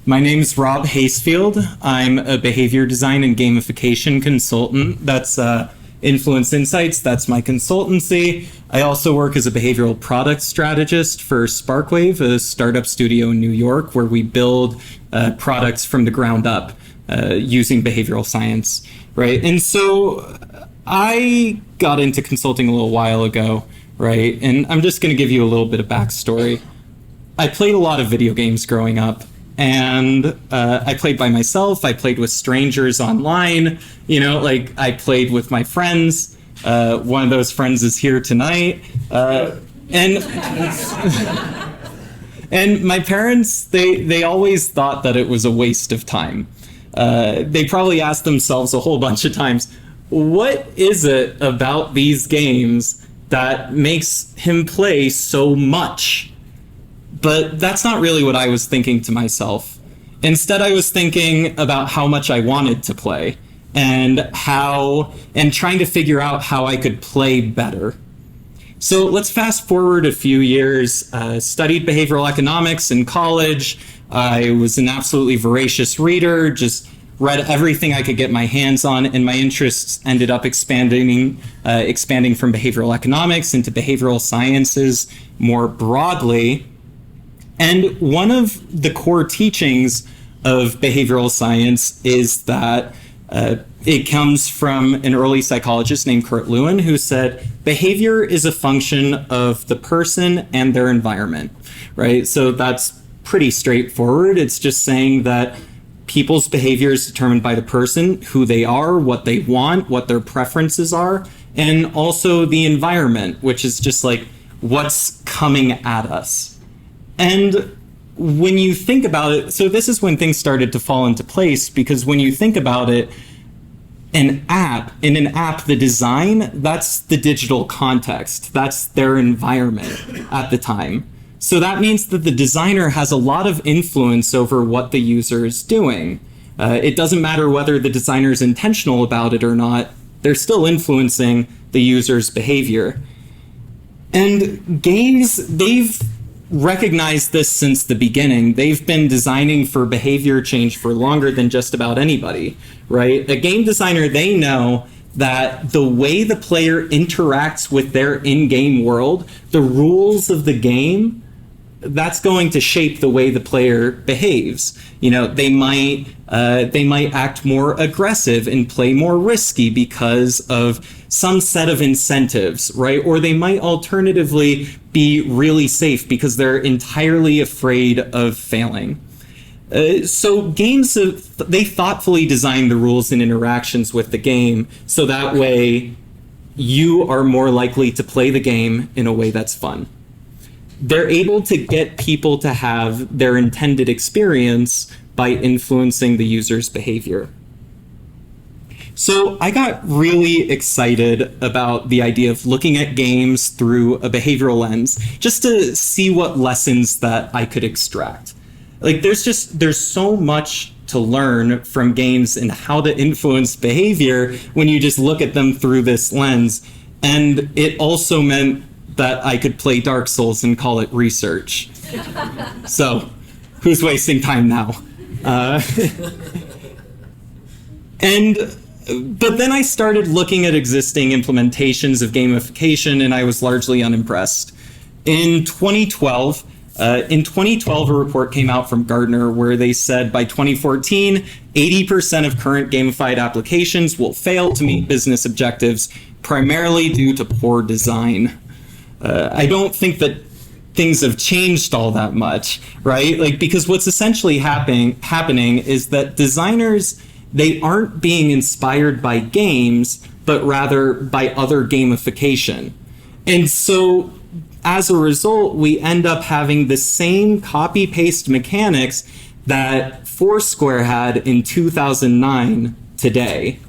My name's Rob Hasefield. I'm a behavior design and gamification consultant. That's Influence Insights. That's my consultancy. I also work as a behavioral product strategist for Sparkwave, a startup studio in New York, where we build products from the ground up using behavioral science, right? And so I got into consulting a little while ago, right? And I'm just going to give you a little bit of backstory. I played a lot of video games growing up. And I played by myself. I played with strangers online. You know, like I played with my friends. One of those friends is here tonight. And my parents, they always thought that it was a waste of time. They probably asked themselves a whole bunch of times, what is it about these games that makes him play so much? But that's not really what I was thinking to myself. Instead, I was thinking about how much I wanted to play and trying to figure out how I could play better. So let's fast forward a few years. Studied behavioral economics in college. I was an absolutely voracious reader, just read everything I could get my hands on, and my interests ended up expanding from behavioral economics into behavioral sciences more broadly. And one of the core teachings of behavioral science is that it comes from an early psychologist named Kurt Lewin, who said behavior is a function of the person and their environment, right? So that's pretty straightforward. It's just saying that people's behavior is determined by the person, who they are, what they want, what their preferences are, and also the environment, which is just like what's coming at us. And when you think about it, so this is when things started to fall into place, because when you think about it, in an app, the design, that's the digital context. That's their environment at the time. So that means that the designer has a lot of influence over what the user is doing. It doesn't matter whether the designer is intentional about it or not, they're still influencing the user's behavior. And games, they've recognized this since the beginning. They've been designing for behavior change for longer than just about anybody, right? A game designer, they know that the way the player interacts with their in-game world, the rules of the game, that's going to shape the way the player behaves. You know, they might act more aggressive and play more risky because of some set of incentives, right? Or they might alternatively be really safe because they're entirely afraid of failing. So games, they thoughtfully design the rules and interactions with the game so that way you are more likely to play the game in a way that's fun. They're able to get people to have their intended experience by influencing the user's behavior. So I got really excited about the idea of looking at games through a behavioral lens, just to see what lessons that I could extract. Like there's so much to learn from games and how to influence behavior when you just look at them through this lens. And it also meant that I could play Dark Souls and call it research. So who's wasting time now? But then I started looking at existing implementations of gamification, and I was largely unimpressed. In 2012, a report came out from Gartner where they said by 2014, 80% of current gamified applications will fail to meet business objectives, primarily due to poor design. I don't think that things have changed all that much, right? Like, because what's essentially happening is that designers, they aren't being inspired by games, but rather by other gamification. And so as a result, we end up having the same copy-paste mechanics that Foursquare had in 2009 today.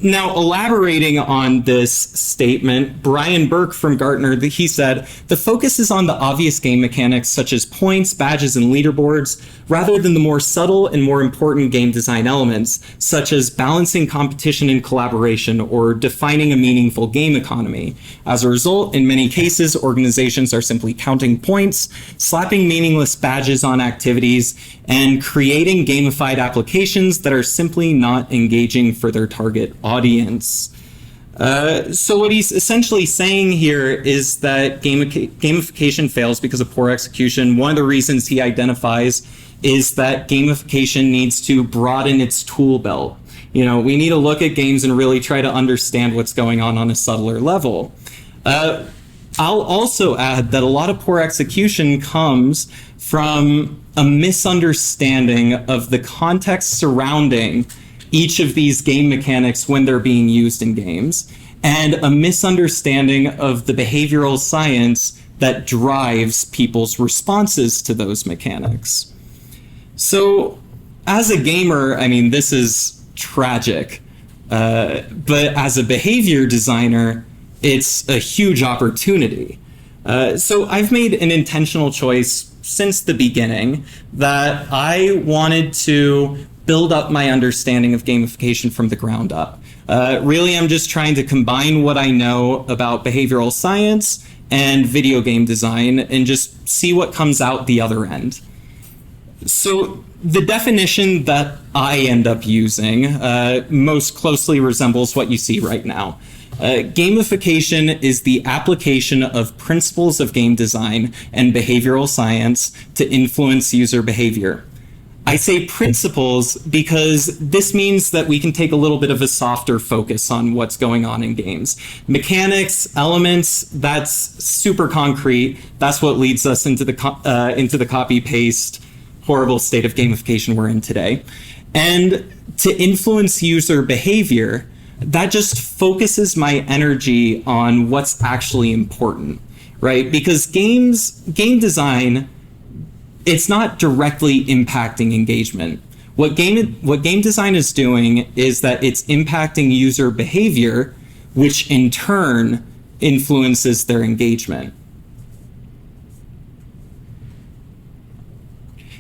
Now, elaborating on this statement, Brian Burke from Gartner, he said, the focus is on the obvious game mechanics such as points, badges, and leaderboards, rather than the more subtle and more important game design elements, such as balancing competition and collaboration or defining a meaningful game economy. As a result, in many cases, organizations are simply counting points, slapping meaningless badges on activities, and creating gamified applications that are simply not engaging for their target audience. So what he's essentially saying here is that gamification fails because of poor execution. One of the reasons he identifies is that gamification needs to broaden its tool belt. You know, we need to look at games and really try to understand what's going on a subtler level. I'll also add that a lot of poor execution comes from a misunderstanding of the context surrounding each of these game mechanics when they're being used in games, and a misunderstanding of the behavioral science that drives people's responses to those mechanics. So, as a gamer, I mean, this is tragic, but as a behavior designer, it's a huge opportunity. So I've made an intentional choice since the beginning that I wanted to build up my understanding of gamification from the ground up. Really, I'm just trying to combine what I know about behavioral science and video game design and just see what comes out the other end. So the definition that I end up using most closely resembles what you see right now. Gamification is the application of principles of game design and behavioral science to influence user behavior. I say principles because this means that we can take a little bit of a softer focus on what's going on in games. Mechanics, elements, that's super concrete. That's what leads us into the copy-paste horrible state of gamification we're in today. And to influence user behavior, that just focuses my energy on what's actually important, right? Because game design, it's not directly impacting engagement. What game design is doing is that it's impacting user behavior, which in turn influences their engagement.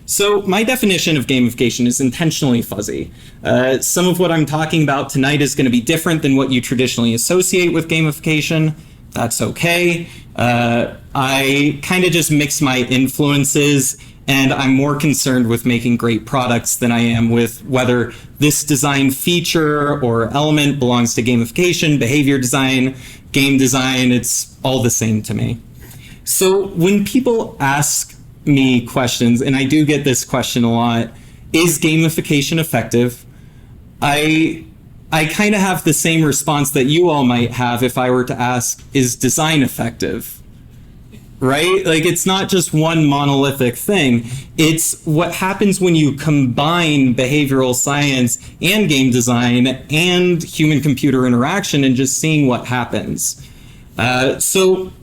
So my definition of gamification is intentionally fuzzy. Some of what I'm talking about tonight is going to be different than what you traditionally associate with gamification. That's okay. I kind of just mix my influences, and I'm more concerned with making great products than I am with whether this design feature or element belongs to gamification, behavior design, game design. It's all the same to me. So when people ask me questions, and I do get this question a lot, is gamification effective? I kind of have the same response that you all might have if I were to ask, is design effective? Right? Like, it's not just one monolithic thing. It's what happens when you combine behavioral science and game design and human-computer interaction and just seeing what happens. So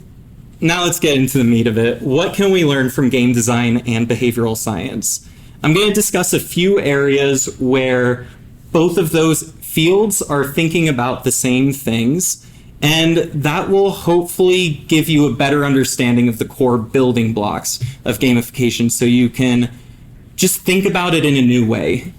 now let's get into the meat of it. What can we learn from game design and behavioral science? I'm going to discuss a few areas where both of those fields are thinking about the same things, and that will hopefully give you a better understanding of the core building blocks of gamification so you can just think about it in a new way.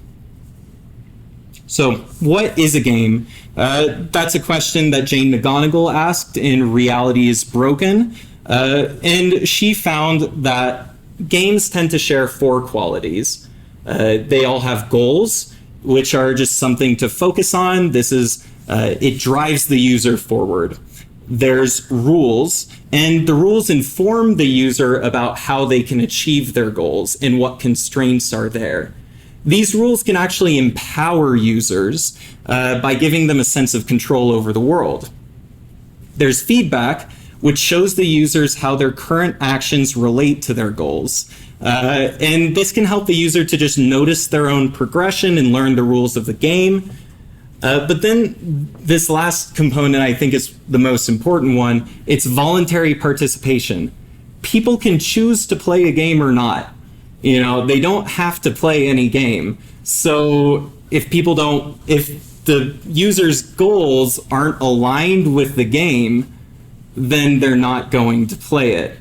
So, what is a game? That's a question that Jane McGonigal asked in Reality is Broken. And she found that games tend to share 4 qualities. They all have goals, which are just something to focus on. It drives the user forward. There's rules, and the rules inform the user about how they can achieve their goals and what constraints are there. These rules can actually empower users by giving them a sense of control over the world. There's feedback, which shows the users how their current actions relate to their goals. And this can help the user to just notice their own progression and learn the rules of the game. But then this last component, I think, is the most important one. It's voluntary participation. People can choose to play a game or not. You know, they don't have to play any game. So if the user's goals aren't aligned with the game, then they're not going to play it.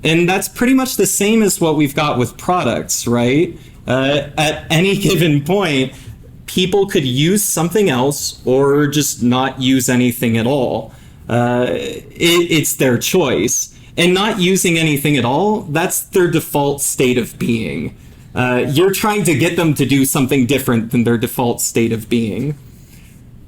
And that's pretty much the same as what we've got with products, right? At any given point, people could use something else or just not use anything at all. It's their choice. And not using anything at all, that's their default state of being. You're trying to get them to do something different than their default state of being.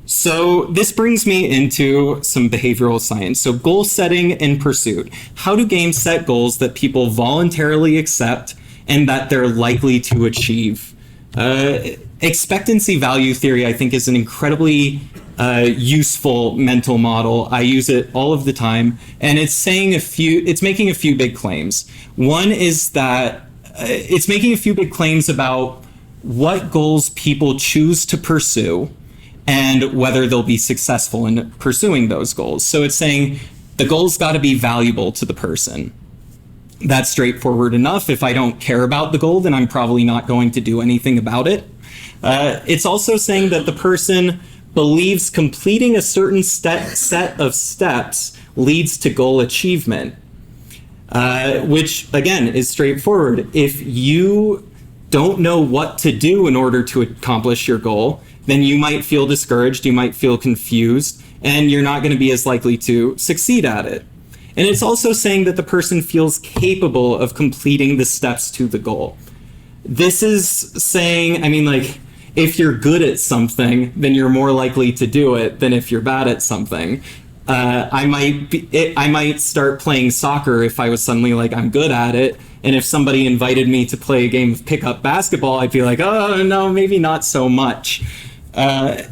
So this brings me into some behavioral science. So goal setting and pursuit. How do games set goals that people voluntarily accept and that they're likely to achieve? Expectancy value theory, I think, is an incredibly useful mental model. I use it all of the time, and it's making a few big claims. One is that it's making a few big claims about what goals people choose to pursue and whether they'll be successful in pursuing those goals. So it's saying the goal's got to be valuable to the person. That's straightforward enough. If I don't care about the goal, then I'm probably not going to do anything about it. It's also saying that the person believes completing a certain set of steps leads to goal achievement, which, again, is straightforward. If you don't know what to do in order to accomplish your goal, then you might feel discouraged, you might feel confused, and you're not going to be as likely to succeed at it. And it's also saying that the person feels capable of completing the steps to the goal. This is saying, if you're good at something, then you're more likely to do it than if you're bad at something. I might start playing soccer if I was suddenly like, I'm good at it. And if somebody invited me to play a game of pickup basketball, I'd be like, oh, no, maybe not so much. And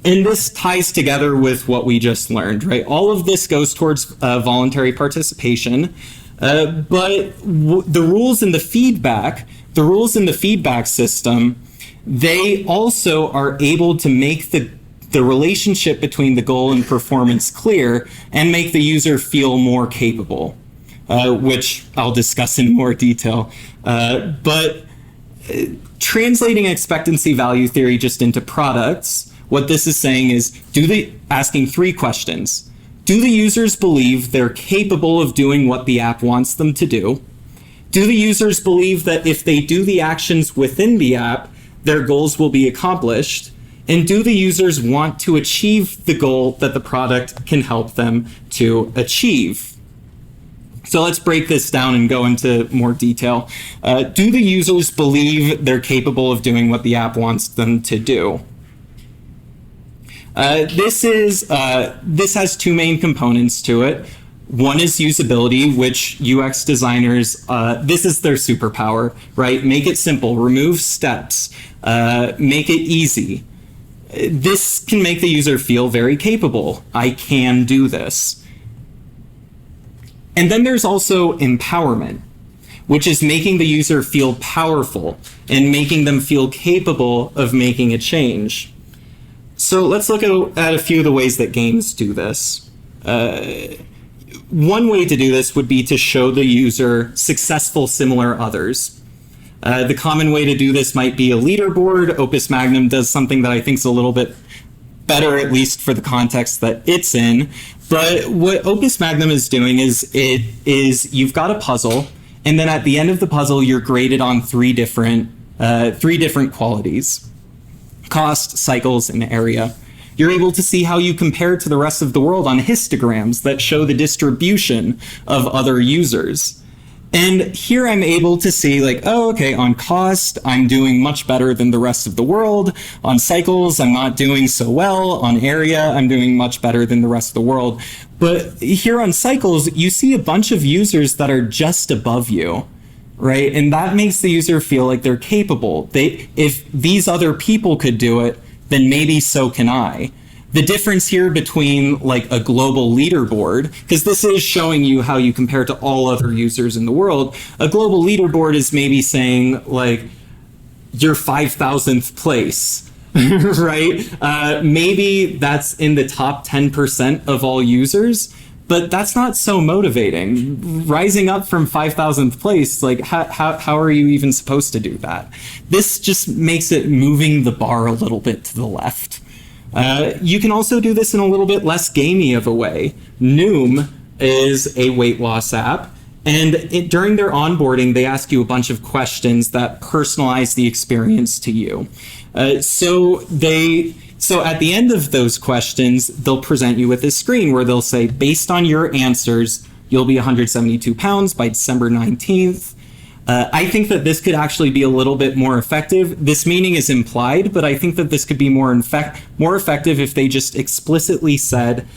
this ties together with what we just learned, right? All of this goes towards voluntary participation. But the rules in the feedback system, they also are able to make the relationship between the goal and performance clear and make the user feel more capable, which I'll discuss in more detail. But translating expectancy value theory just into products, what this is saying is, asking three questions. Do the users believe they're capable of doing what the app wants them to do? Do the users believe that if they do the actions within the app, their goals will be accomplished? And do the users want to achieve the goal that the product can help them to achieve? So let's break this down and go into more detail. Do the users believe they're capable of doing what the app wants them to do? This has two main components to it. One is usability, which UX designers, this is their superpower, right? Make it simple, remove steps, make it easy. This can make the user feel very capable. I can do this. And then there's also empowerment, which is making the user feel powerful and making them feel capable of making a change. So let's look at a few of the ways that games do this. One way to do this would be to show the user successful similar others. The common way to do this might be a leaderboard. Opus Magnum does something that I think is a little bit better, at least for the context that it's in. But what Opus Magnum is doing is you've got a puzzle, and then at the end of the puzzle, you're graded on three different qualities: cost, cycles, and area. You're able to see how you compare to the rest of the world on histograms that show the distribution of other users. And here I'm able to see on cost, I'm doing much better than the rest of the world. On cycles, I'm not doing so well. On area, I'm doing much better than the rest of the world. But here on cycles, you see a bunch of users that are just above you, right? And that makes the user feel like they're capable. If these other people could do it, then maybe so can I. The difference here between a global leaderboard, because this is showing you how you compare to all other users in the world, a global leaderboard is maybe saying you're 5,000th place, right? Maybe that's in the top 10% of all users, But that's not so motivating. Rising up from 5,000th place, like how are you even supposed to do that? This just makes it moving the bar a little bit to the left. You can also do this in a little bit less gamey of a way. Noom is a weight loss app, and during their onboarding, they ask you a bunch of questions that personalize the experience to you. So at the end of those questions, they'll present you with this screen where they'll say, based on your answers, you'll be 172 pounds by December 19th. I think that this could actually be a little bit more effective. This meaning is implied, but I think that this could be more effective if they just explicitly said,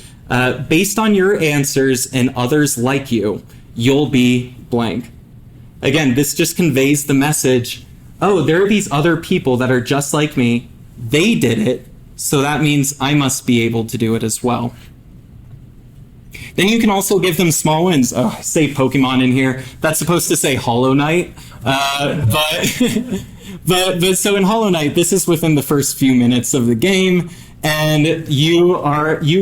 based on your answers and others like you, you'll be blank. Again, this just conveys the message, oh, there are these other people that are just like me. They did it. So that means I must be able to do it as well. Then you can also give them small wins. Oh, I say Pokemon in here. That's supposed to say Hollow Knight. But so in Hollow Knight, this is within the first few minutes of the game, and you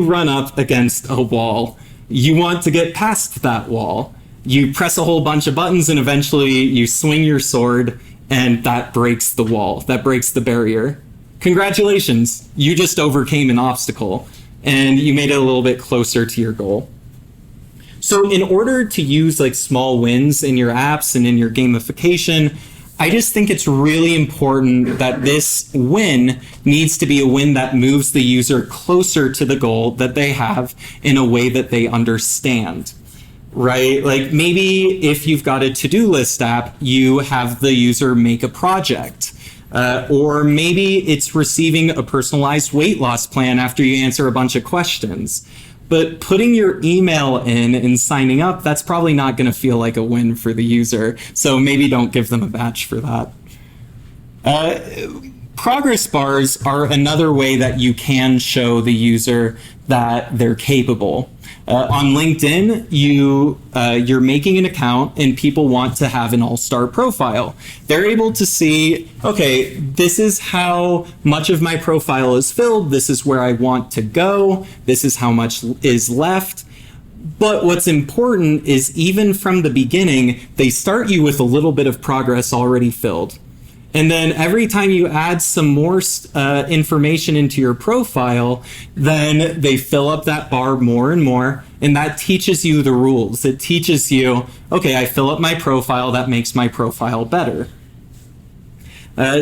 run up against a wall. You want to get past that wall. You press a whole bunch of buttons, and eventually you swing your sword, and that breaks the wall. That breaks the barrier. Congratulations, you just overcame an obstacle and you made it a little bit closer to your goal. So in order to use like small wins in your apps and in your gamification, I just think it's really important that this win needs to be a win that moves the user closer to the goal that they have in a way that they understand. Right? Like maybe if you've got a to-do list app, you have the user make a project. Or maybe it's receiving a personalized weight loss plan after you answer a bunch of questions. But putting your email in and signing up, that's probably not going to feel like a win for the user. So maybe don't give them a badge for that. Progress bars are another way that you can show the user that they're capable. On LinkedIn, you're making an account and people want to have an all-star profile. They're able to see, okay, this is how much of my profile is filled. This is where I want to go. This is how much is left. But what's important is even from the beginning, they start you with a little bit of progress already filled. And then every time you add some more information into your profile, then they fill up that bar more and more. And that teaches you the rules. It teaches you, okay, I fill up my profile, that makes my profile better.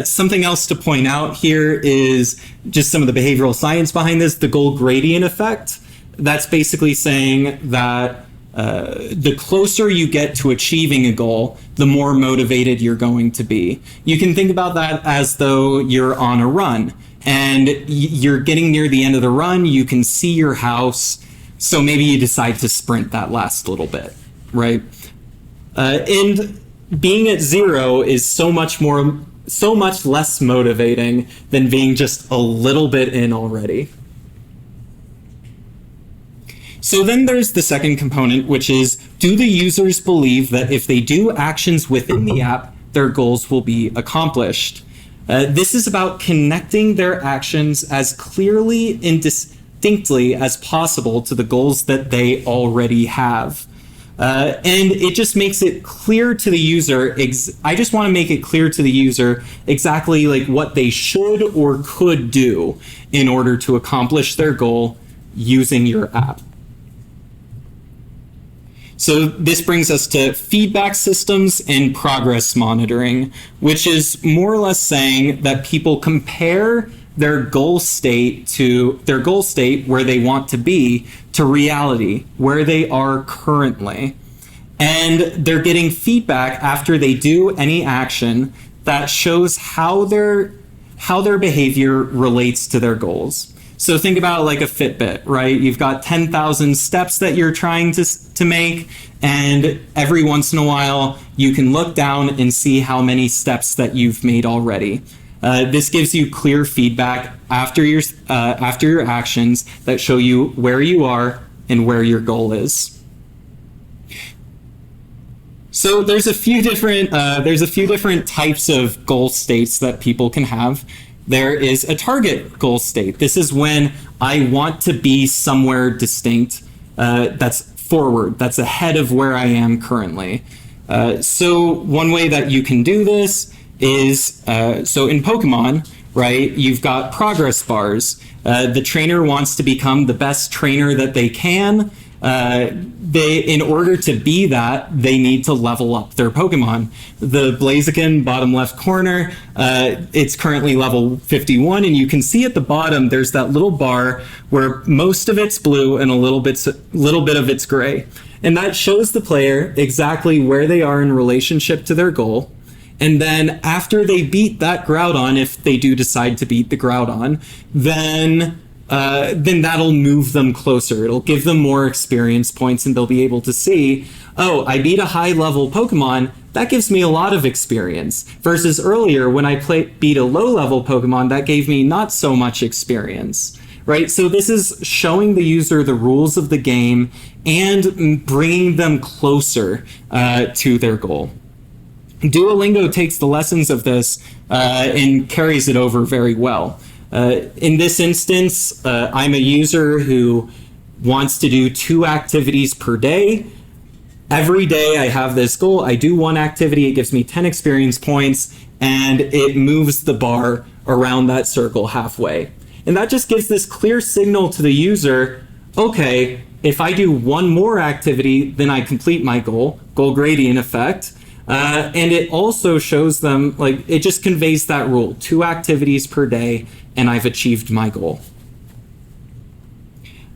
Something else to point out here is just some of the behavioral science behind this, the goal gradient effect. That's basically saying that the closer you get to achieving a goal, the more motivated you're going to be. You can think about that as though you're on a run and you're getting near the end of the run, you can see your house, so maybe you decide to sprint that last little bit, right? And being at zero is so much less motivating than being just a little bit in already. So then there's the second component, which is, do the users believe that if they do actions within the app, their goals will be accomplished? This is about connecting their actions as clearly and distinctly as possible to the goals that they already have. And it just makes it clear to the user, I just want to make it clear to the user exactly like what they should or could do in order to accomplish their goal using your app. So this brings us to feedback systems and progress monitoring, which is more or less saying that people compare their goal state where they want to be to reality, where they are currently. And they're getting feedback after they do any action that shows how their behavior relates to their goals. So think about like a Fitbit, right? You've got 10,000 steps that you're trying to make, and every once in a while you can look down and see how many steps that you've made already. This gives you clear feedback after your actions that show you where you are and where your goal is. So there's a few different types of goal states that people can have. There is a target goal state. This is when I want to be somewhere distinct that's forward. That's ahead of where I am currently. So one way that you can do this is, so in Pokemon, right, you've got progress bars. The trainer wants to become the best trainer that they can. In order to be that, they need to level up their Pokemon. The Blaziken, bottom left corner, it's currently level 51, and you can see at the bottom there's that little bar where most of it's blue and a little bit of it's gray. And that shows the player exactly where they are in relationship to their goal. And then after they beat that Groudon, if they do decide to beat the Groudon, then that'll move them closer. It'll give them more experience points, and they'll be able to see, oh, I beat a high level Pokemon. That gives me a lot of experience. Versus earlier, when I beat a low level Pokemon, that gave me not so much experience. Right? So this is showing the user the rules of the game and bringing them closer to their goal. Duolingo takes the lessons of this and carries it over very well. In this instance, I'm a user who wants to do 2 activities per day. Every day I have this goal. I do 1 activity, it gives me 10 experience points, and it moves the bar around that circle halfway. And that just gives this clear signal to the user, okay, if I do 1 more activity, then I complete my goal gradient effect. And it also shows them, like, it just conveys that rule, 2 activities per day, and I've achieved my goal.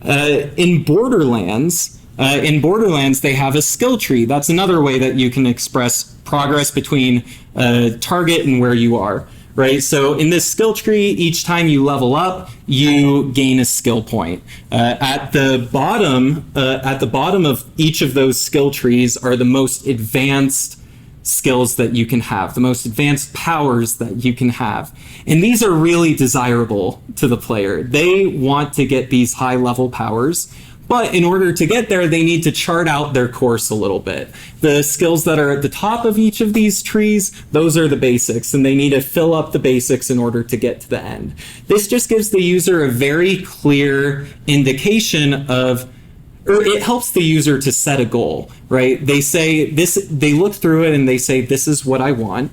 In Borderlands, they have a skill tree. That's another way that you can express progress between target and where you are. Right, so in this skill tree, each time you level up, you gain a skill point. At the bottom of each of those skill trees are the most advanced skills that you can have, the most advanced powers that you can have. And these are really desirable to the player. They want to get these high level powers, but in order to get there, they need to chart out their course a little bit. The skills that are at the top of each of these trees, those are the basics, and they need to fill up the basics in order to get to the end. This just gives the user a very clear indication of, or it helps the user to set a goal, right? They say this, they look through it and they say, this is what I want.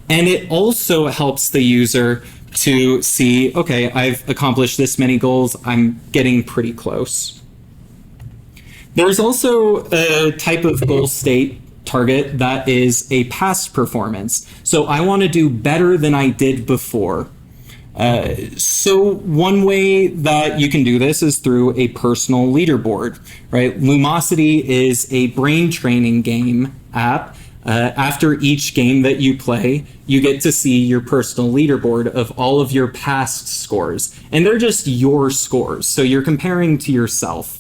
And it also helps the user to see, okay, I've accomplished this many goals, I'm getting pretty close. There's also a type of goal state target that is a past performance. So I want to do better than I did before. So one way that you can do this is through a personal leaderboard, right? Lumosity is a brain training game app. After each game that you play, you get to see your personal leaderboard of all of your past scores. And they're just your scores. So you're comparing to yourself.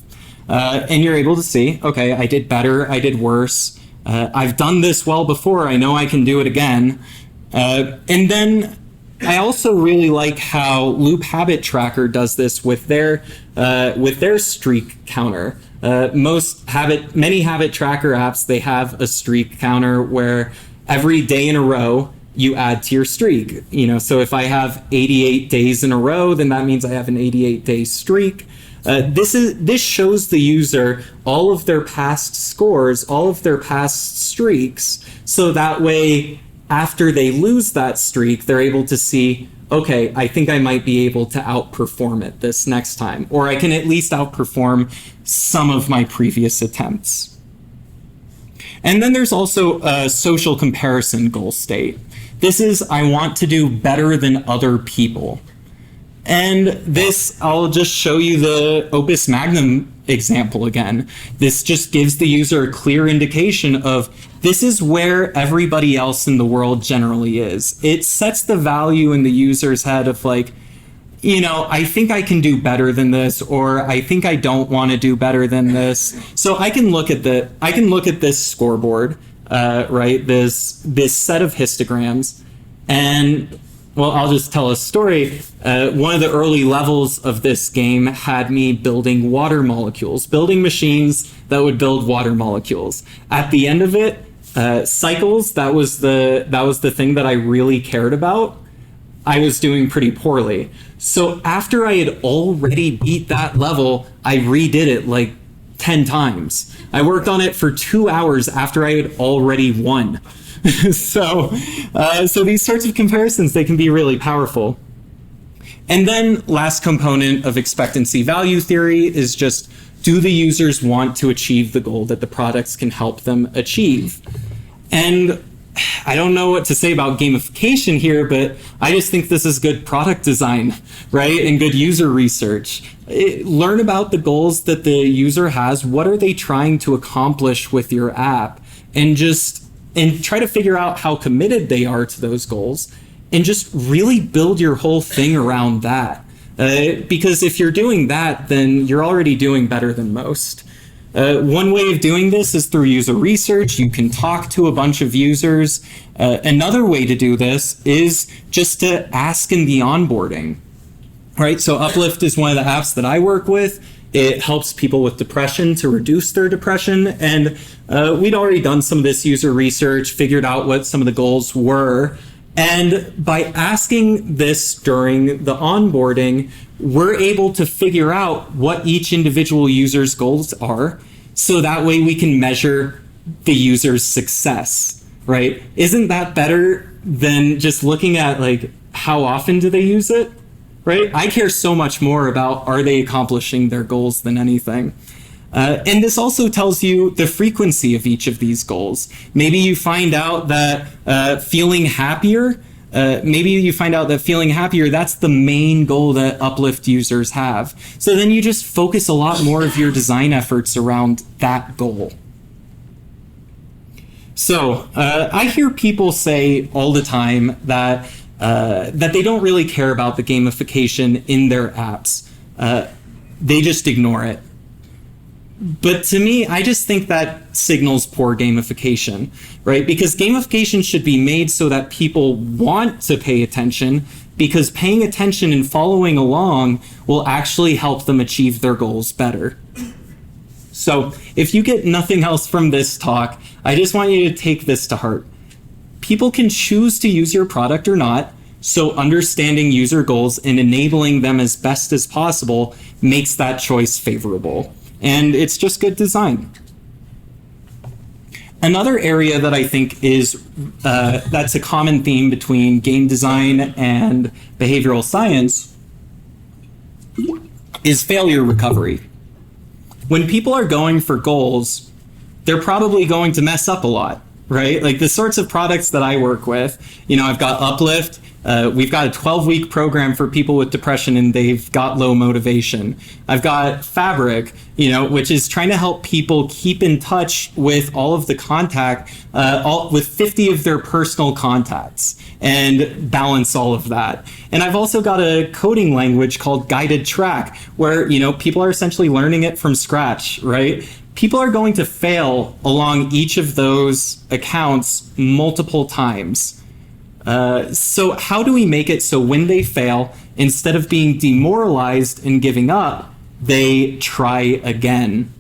And you're able to see, okay, I did better, I did worse. I've done this well before, I know I can do it again. And then I also really like how Loop Habit Tracker does this with their streak counter. Many habit tracker apps, they have a streak counter where every day in a row you add to your streak. You know, so if I have 88 days in a row, then that means I have an 88-day streak. This shows the user all of their past scores, all of their past streaks, so that way after they lose that streak, they're able to see, okay, I think I might be able to outperform it this next time, or I can at least outperform some of my previous attempts. And then there's also a social comparison goal state. This is, I want to do better than other people. And this, I'll just show you the Opus Magnum example again. This just gives the user a clear indication of this is where everybody else in the world generally is. It sets the value in the user's head of like, you know, I think I can do better than this, or I think I don't want to do better than this. So I can look at this scoreboard, right? This set of histograms, and well, I'll just tell a story. One of the early levels of this game had me building water molecules, building machines that would build water molecules. At the end of it, cycles, that was the thing that I really cared about. I was doing pretty poorly. So after I had already beat that level, I redid it like 10 times. I worked on it for 2 hours after I had already won. So these sorts of comparisons, they can be really powerful. And then last component of expectancy value theory is just, do the users want to achieve the goal that the products can help them achieve? And I don't know what to say about gamification here, but I just think this is good product design, right? And good user research. Learn about the goals that the user has. What are they trying to accomplish with your app? And try to figure out how committed they are to those goals, and just really build your whole thing around that. Because if you're doing that, then you're already doing better than most. One way of doing this is through user research. You can talk to a bunch of users. Another way to do this is just to ask in the onboarding, right? So Uplift is one of the apps that I work with. It helps people with depression to reduce their depression. And we'd already done some of this user research, figured out what some of the goals were. And by asking this during the onboarding, we're able to figure out what each individual user's goals are. So that way we can measure the user's success, right? Isn't that better than just looking at like, how often do they use it, right? I care so much more about, are they accomplishing their goals than anything. And this also tells you the frequency of each of these goals. Maybe you find out that feeling happier, that's the main goal that Uplift users have. So then you just focus a lot more of your design efforts around that goal. So I hear people say all the time that they don't really care about the gamification in their apps. They just ignore it. But to me, I just think that signals poor gamification, right? Because gamification should be made so that people want to pay attention, because paying attention and following along will actually help them achieve their goals better. So if you get nothing else from this talk, I just want you to take this to heart. People can choose to use your product or not, so understanding user goals and enabling them as best as possible makes that choice favorable. And it's just good design. Another area that I think is that's a common theme between game design and behavioral science is failure recovery. When people are going for goals, they're probably going to mess up a lot, right? Like the sorts of products that I work with, I've got Uplift. We've got a 12-week program for people with depression and they've got low motivation. I've got Fabric, which is trying to help people keep in touch with all of the contact, with 50 of their personal contacts and balance all of that. And I've also got a coding language called GuidedTrack where, people are essentially learning it from scratch, right? People are going to fail along each of those accounts multiple times. So how do we make it so when they fail, instead of being demoralized and giving up, they try again?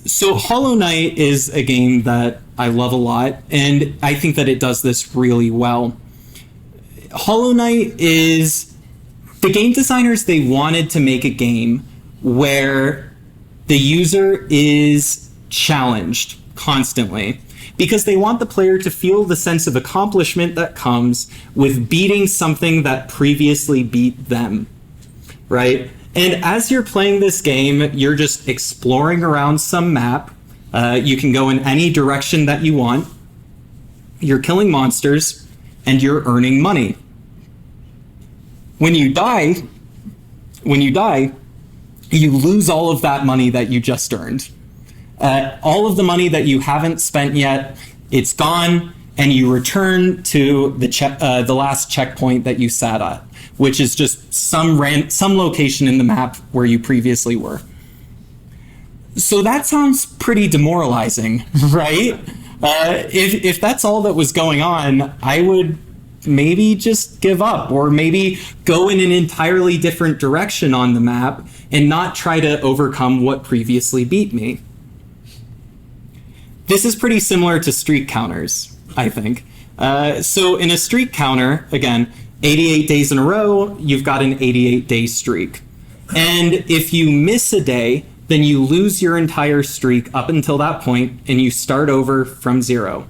So Hollow Knight is a game that I love a lot, and I think that it does this really well. Hollow Knight is, the game designers, they wanted to make a game where the user is challenged constantly, because they want the player to feel the sense of accomplishment that comes with beating something that previously beat them, right? And as you're playing this game, you're just exploring around some map. You can go in any direction that you want. You're killing monsters, and you're earning money. When you die, you lose all of that money that you just earned. All of the money that you haven't spent yet, it's gone, and you return to the last checkpoint that you sat at, which is just some location in the map where you previously were. So that sounds pretty demoralizing, right? If that's all that was going on, I would maybe just give up, or maybe go in an entirely different direction on the map and not try to overcome what previously beat me. This is pretty similar to streak counters, I think. So in a streak counter, again, 88 days in a row, you've got an 88-day streak. And if you miss a day, then you lose your entire streak up until that point, and you start over from 0.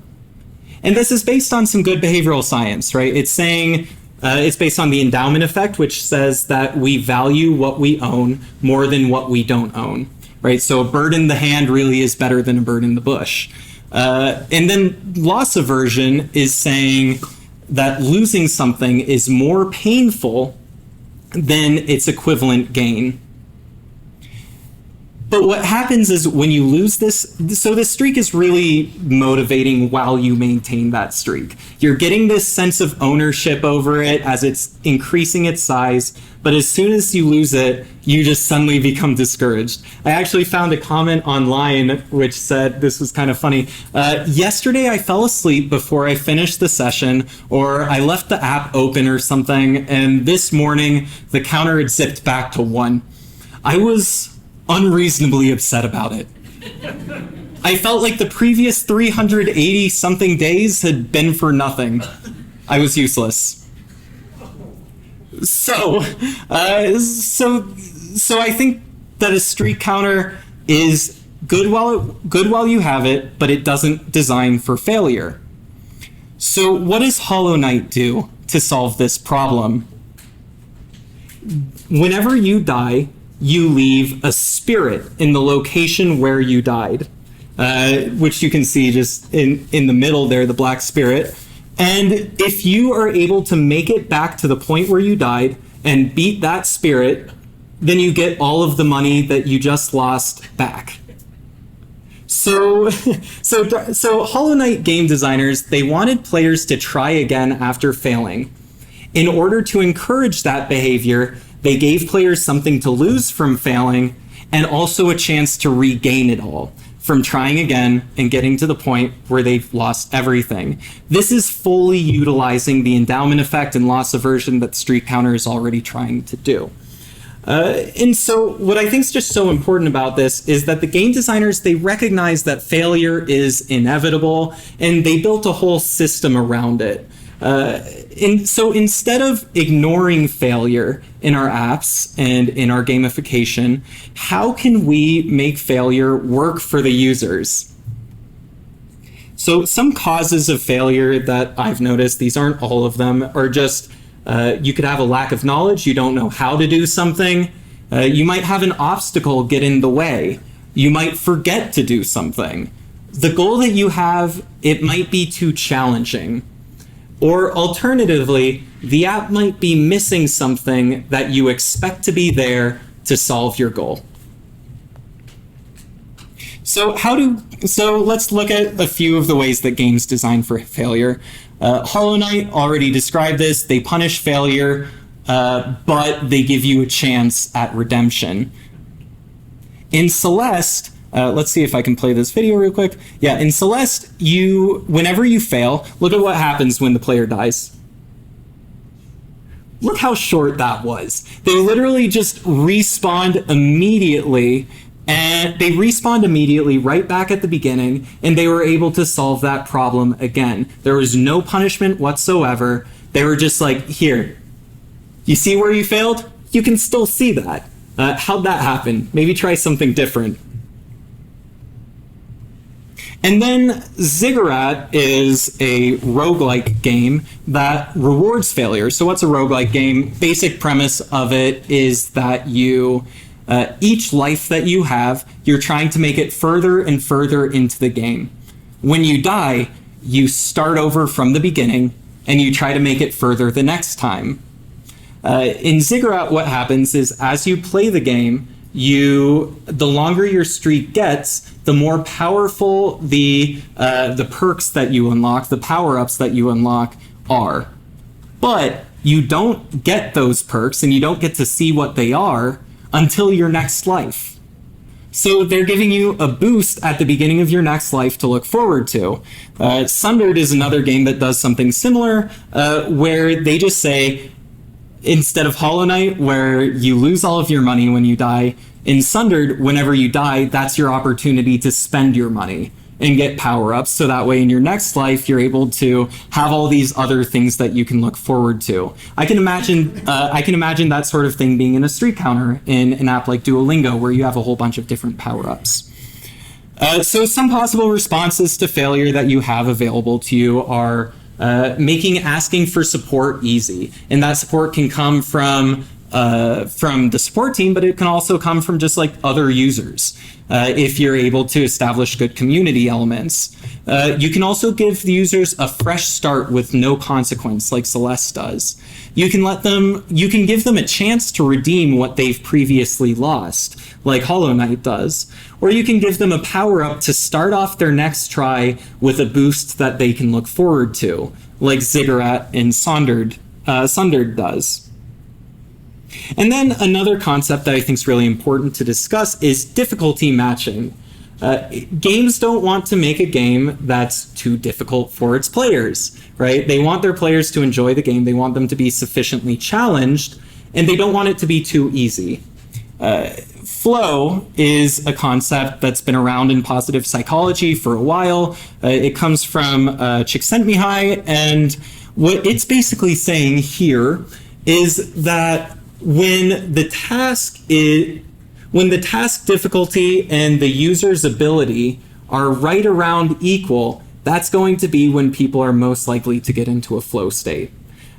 And this is based on some good behavioral science, right? It's saying it's based on the endowment effect, which says that we value what we own more than what we don't own, right? So a bird in the hand really is better than a bird in the bush. And then loss aversion is saying that losing something is more painful than its equivalent gain. But what happens is when you lose this, so this streak is really motivating while you maintain that streak. You're getting this sense of ownership over it as it's increasing its size, but as soon as you lose it, you just suddenly become discouraged. I actually found a comment online which said, this was kind of funny, yesterday I fell asleep before I finished the session, or I left the app open or something, and this morning the counter had zipped back to 1. I was unreasonably upset about it. I felt like the previous 380 something days had been for nothing. I was useless. So I think that a streak counter is good while you have it, but it doesn't design for failure. So what does Hollow Knight do to solve this problem? Whenever you die, you leave a spirit in the location where you died, which you can see just in the middle there, the black spirit. And if you are able to make it back to the point where you died and beat that spirit, then you get all of the money that you just lost back. So Hollow Knight game designers, they wanted players to try again after failing. In order to encourage that behavior, they gave players something to lose from failing and also a chance to regain it all from trying again and getting to the point where they've lost everything. This is fully utilizing the endowment effect and loss aversion that streak counter is already trying to do. And so what I think is just so important about this is that the game designers, they recognize that failure is inevitable, and they built a whole system around it. And so instead of ignoring failure in our apps and in our gamification, how can we make failure work for the users? So some causes of failure that I've noticed, these aren't all of them, are just you could have a lack of knowledge, you don't know how to do something, you might have an obstacle get in the way, you might forget to do something. The goal that you have, it might be too challenging. Or alternatively, the app might be missing something that you expect to be there to solve your goal. So let's look at a few of the ways that games design for failure. Hollow Knight already described this. They punish failure, but they give you a chance at redemption. In Celeste, let's see if I can play this video real quick. Yeah, in Celeste, whenever you fail, look at what happens when the player dies. Look how short that was. They literally just respawned immediately, and they respawned immediately right back at the beginning, and they were able to solve that problem again. There was no punishment whatsoever. They were just like, here, you see where you failed? You can still see that. How'd that happen? Maybe try something different. And then Ziggurat is a roguelike game that rewards failure. So what's a roguelike game? Basic premise of it is that each life that you have, you're trying to make it further and further into the game. When you die, you start over from the beginning and you try to make it further the next time. In Ziggurat, what happens is as you play the game, the longer your streak gets, the more powerful the perks that you unlock, the power-ups that you unlock are. But you don't get those perks and you don't get to see what they are until your next life. So they're giving you a boost at the beginning of your next life to look forward to. Sundered is another game that does something similar, where they just say, instead of Hollow Knight, where you lose all of your money when you die, in Sundered, whenever you die, that's your opportunity to spend your money. and get power-ups, so that way in your next life you're able to have all these other things that you can look forward to. I can imagine that sort of thing being in a street counter in an app like Duolingo, where you have a whole bunch of different power-ups. So some possible responses to failure that you have available to you are making asking for support easy, and that support can come from the support team, but it can also come from just like other users. If you're able to establish good community elements, you can also give the users a fresh start with no consequence, like Celeste does. You can give them a chance to redeem what they've previously lost, like Hollow Knight does. Or you can give them a power-up to start off their next try with a boost that they can look forward to, like Ziggurat and Sundered does. And then another concept that I think is really important to discuss is difficulty matching. Games don't want to make a game that's too difficult for its players, right? They want their players to enjoy the game, they want them to be sufficiently challenged, and they don't want it to be too easy. Flow is a concept that's been around in positive psychology for a while. It comes from Csikszentmihalyi, and what it's basically saying here is that when the task difficulty and the user's ability are right around equal, that's going to be when people are most likely to get into a flow state.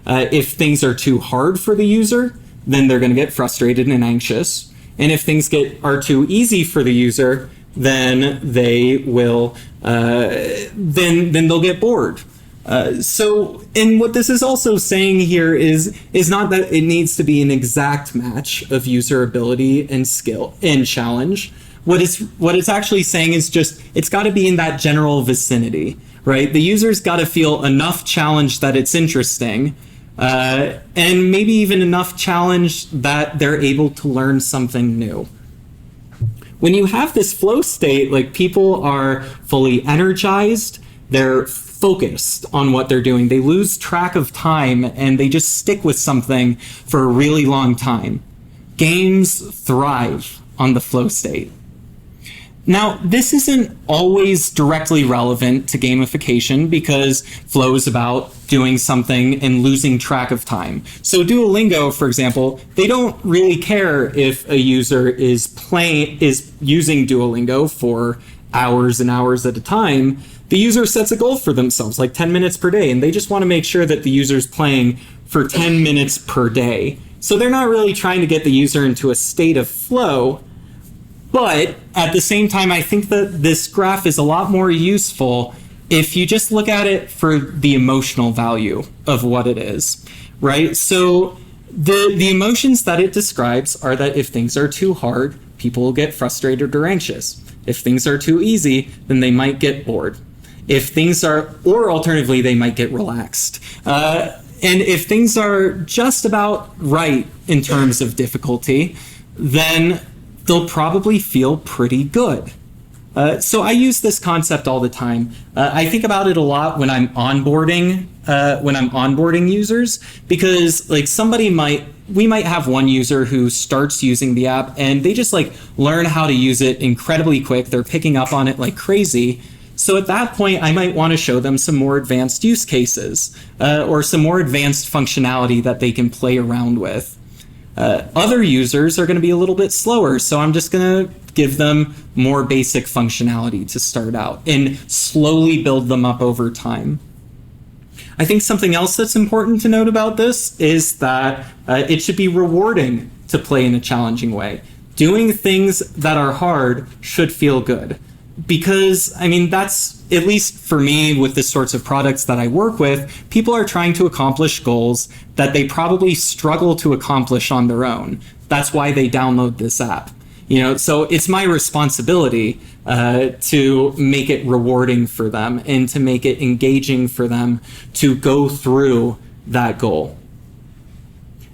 If things are too hard for the user, then they're going to get frustrated and anxious. And if things are too easy for the user, then they will then they'll get bored. And what this is also saying here is not that it needs to be an exact match of user ability and skill and challenge. What it's actually saying is just, it's got to be in that general vicinity, right? The user's got to feel enough challenge that it's interesting, and maybe even enough challenge that they're able to learn something new. When you have this flow state, like, people are fully energized, they're focused on what they're doing. They lose track of time and they just stick with something for a really long time. Games thrive on the flow state. Now, this isn't always directly relevant to gamification because flow is about doing something and losing track of time. So Duolingo, for example, they don't really care if a user is using Duolingo for hours and hours at a time. The user sets a goal for themselves, like 10 minutes per day, and they just want to make sure that the user's playing for 10 minutes per day. So they're not really trying to get the user into a state of flow, but at the same time, I think that this graph is a lot more useful if you just look at it for the emotional value of what it is, right? So the emotions that it describes are that if things are too hard, people will get frustrated or anxious. If things are too easy, then they might get bored. Or alternatively, they might get relaxed. And if things are just about right in terms of difficulty, then they'll probably feel pretty good. So I use this concept all the time. I think about it a lot when I'm onboarding users, because like we might have one user who starts using the app and they just like learn how to use it incredibly quick. They're picking up on it like crazy. So at that point, I might want to show them some more advanced use cases or some more advanced functionality that they can play around with. Other users are going to be a little bit slower, so I'm just going to give them more basic functionality to start out and slowly build them up over time. I think something else that's important to note about this is that it should be rewarding to play in a challenging way. Doing things that are hard should feel good. Because, I mean, that's, at least for me with the sorts of products that I work with, people are trying to accomplish goals that they probably struggle to accomplish on their own. That's why they download this app. So it's my responsibility to make it rewarding for them and to make it engaging for them to go through that goal.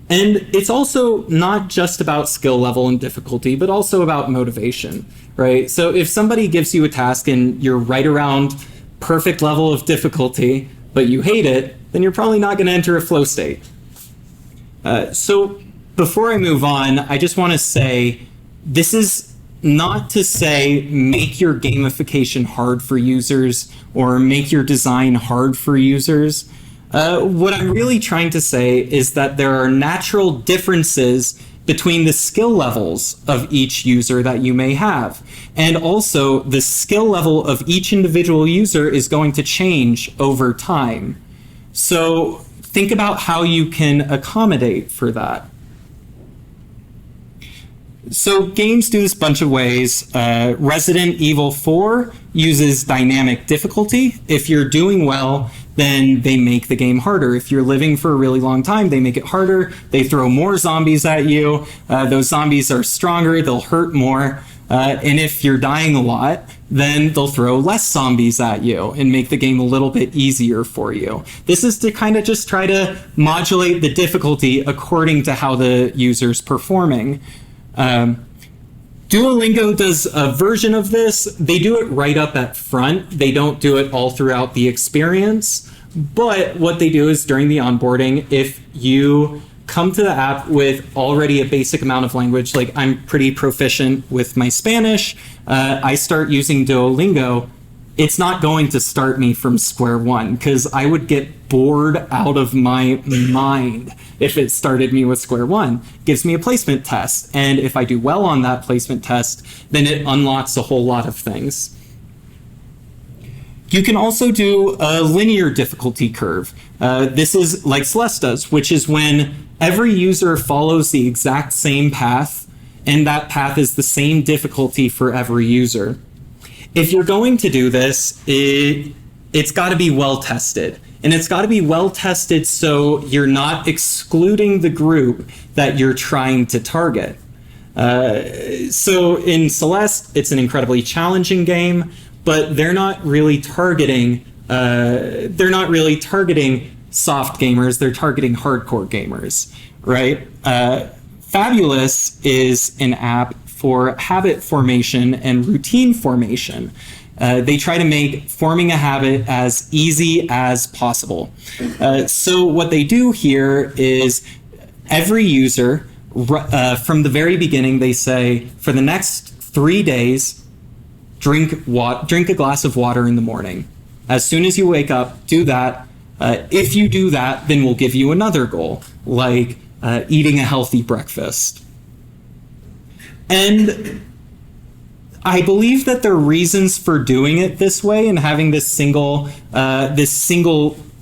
And it's also not just about skill level and difficulty, but also about motivation, right? So if somebody gives you a task and you're right around perfect level of difficulty, but you hate it, then you're probably not going to enter a flow state. So before I move on, I just want to say this is not to say make your gamification hard for users or make your design hard for users. What I'm really trying to say is that there are natural differences between the skill levels of each user that you may have. And also, the skill level of each individual user is going to change over time. So think about how you can accommodate for that. So games do this bunch of ways. Resident Evil 4 uses dynamic difficulty. If you're doing well, then they make the game harder. If you're living for a really long time, they make it harder. They throw more zombies at you. Those zombies are stronger, they'll hurt more. And if you're dying a lot, then they'll throw less zombies at you and make the game a little bit easier for you. This is to kind of just try to modulate the difficulty according to how the user's performing. Duolingo does a version of this. They do it right up at front. They don't do it all throughout the experience. But what they do is during the onboarding, if you come to the app with already a basic amount of language, like I'm pretty proficient with my Spanish, I start using Duolingo, it's not going to start me from square one because I would get bored out of my mind if it started me with square one. It gives me a placement test, and if I do well on that placement test, then it unlocks a whole lot of things. You can also do a linear difficulty curve. This is like Celeste does, which is when every user follows the exact same path, and that path is the same difficulty for every user. If you're going to do this, it's got to be well tested. And it's got to be well tested so you're not excluding the group that you're trying to target. So in Celeste, it's an incredibly challenging game, but they're not really targeting soft gamers, they're targeting hardcore gamers, right? Fabulous is an app for habit formation and routine formation. They try to make forming a habit as easy as possible. So what they do here is every user, from the very beginning, they say, for the next 3 days, drink a glass of water in the morning. As soon as you wake up, do that. If you do that, then we'll give you another goal, like eating a healthy breakfast. And I believe that the reasons for doing it this way and having this single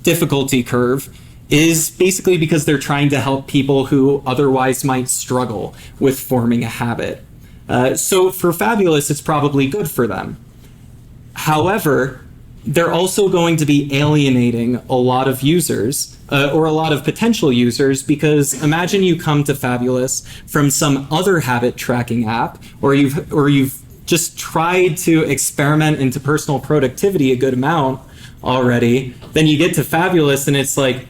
difficulty curve is basically because they're trying to help people who otherwise might struggle with forming a habit. So for Fabulous, it's probably good for them. However, they're also going to be alienating a lot of users or a lot of potential users, because imagine you come to Fabulous from some other habit tracking app, or you've just tried to experiment into personal productivity a good amount already, then you get to Fabulous and it's like,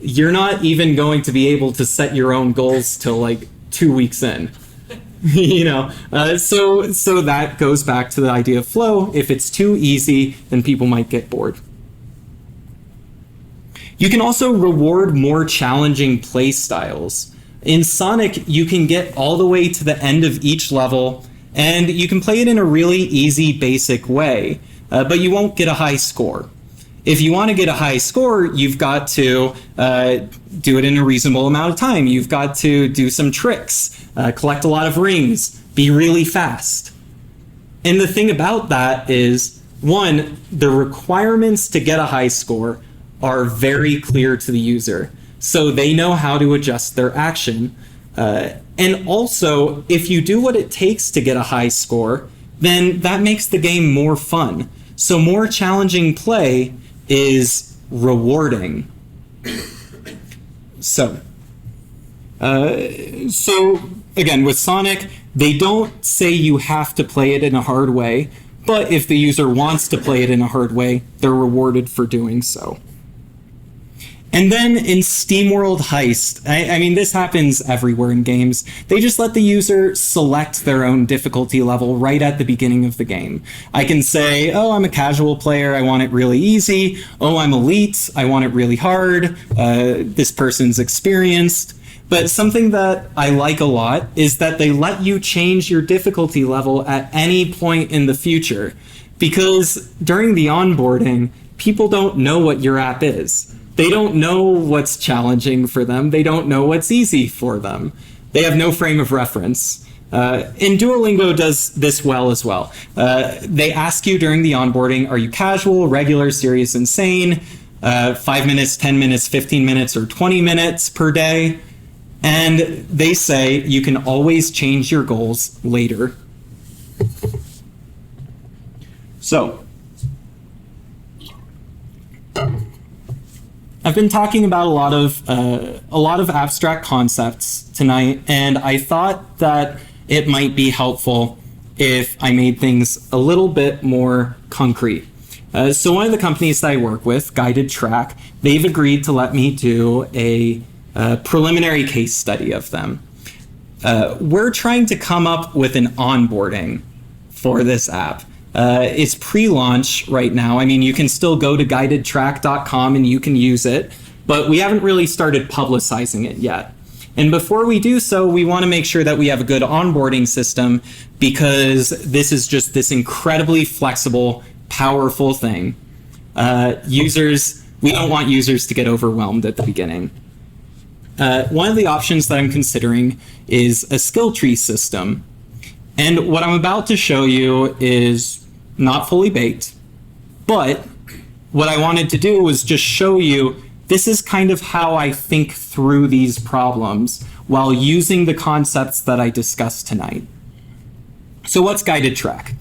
you're not even going to be able to set your own goals till like 2 weeks in. You know, so that goes back to the idea of flow. If it's too easy, then people might get bored. You can also reward more challenging play styles. In Sonic, you can get all the way to the end of each level, and you can play it in a really easy, basic way, but you won't get a high score. If you want to get a high score, you've got to do it in a reasonable amount of time. You've got to do some tricks, collect a lot of rings, be really fast. And the thing about that is, one, the requirements to get a high score are very clear to the user, so they know how to adjust their action. And also, if you do what it takes to get a high score, then that makes the game more fun. So more challenging play is rewarding. So again, with Sonic, they don't say you have to play it in a hard way, but if the user wants to play it in a hard way, they're rewarded for doing so. And then in SteamWorld Heist, I mean, this happens everywhere in games. They just let the user select their own difficulty level right at the beginning of the game. I can say, oh, I'm a casual player, I want it really easy. Oh, I'm elite, I want it really hard. This person's experienced. But something that I like a lot is that they let you change your difficulty level at any point in the future. Because during the onboarding, people don't know what your app is. They don't know what's challenging for them. They don't know what's easy for them. They have no frame of reference. And Duolingo does this well as well. They ask you during the onboarding, are you casual, regular, serious, insane? 5 minutes, 10 minutes, 15 minutes, or 20 minutes per day. And they say you can always change your goals later. So, I've been talking about a lot of abstract concepts tonight, and I thought that it might be helpful if I made things a little bit more concrete. So one of the companies that I work with, GuidedTrack, they've agreed to let me do a preliminary case study of them. We're trying to come up with an onboarding for this app. It's pre-launch right now. I mean, you can still go to GuidedTrack.com and you can use it, but we haven't really started publicizing it yet. And before we do so, we want to make sure that we have a good onboarding system, because this is just this incredibly flexible, powerful thing. We don't want users to get overwhelmed at the beginning. One of the options that I'm considering is a skill tree system. And what I'm about to show you is not fully baked, but what I wanted to do was just show you this is kind of how I think through these problems while using the concepts that I discussed tonight. So what's GuidedTrack?